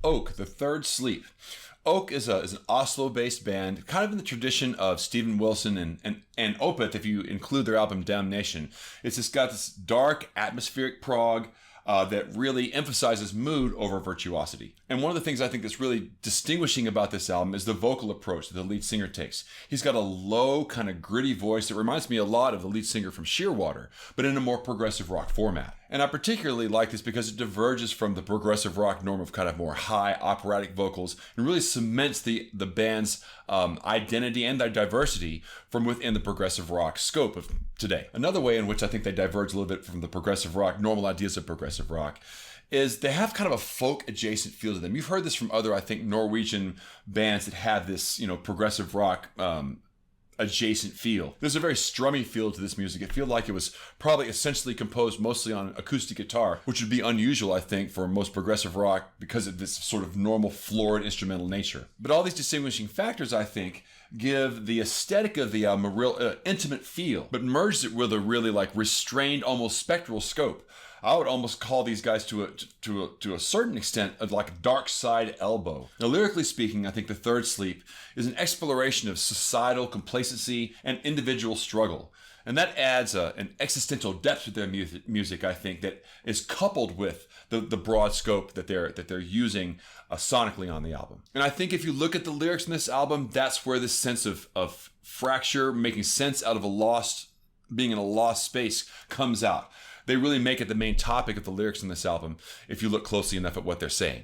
Oak, The Third Sleep. Oak is an Oslo-based band, kind of in the tradition of Steven Wilson and Opeth, if you include their album Damnation. It's got this dark, atmospheric prog that really emphasizes mood over virtuosity. And one of the things I think that's really distinguishing about this album is the vocal approach that the lead singer takes. He's got a low, kind of gritty voice that reminds me a lot of the lead singer from Shearwater, but in a more progressive rock format. And I particularly like this because it diverges from the progressive rock norm of kind of more high operatic vocals and really cements the band's identity and their diversity from within the progressive rock scope of today. Another way in which I think they diverge a little bit from the progressive rock, normal ideas of progressive rock, is they have kind of a folk adjacent feel to them. You've heard this from other, I think, Norwegian bands that have this, progressive rock adjacent feel. There's a very strummy feel to this music. It feels like it was probably essentially composed mostly on acoustic guitar, which would be unusual, I think, for most progressive rock because of this sort of normal florid instrumental nature. But all these distinguishing factors, I think, give the aesthetic of the album a real intimate feel, but merges it with a really restrained, almost spectral scope. I would almost call these guys to a certain extent of like a Dark Side Elbow. Now, lyrically speaking, I think The Third Sleep is an exploration of societal complacency and individual struggle. And that adds an existential depth to their music, I think, that is coupled with the broad scope that they're using sonically on the album. And I think if you look at the lyrics in this album, that's where this sense of fracture, making sense out of being in a lost space comes out. They really make it the main topic of the lyrics in this album if you look closely enough at what they're saying.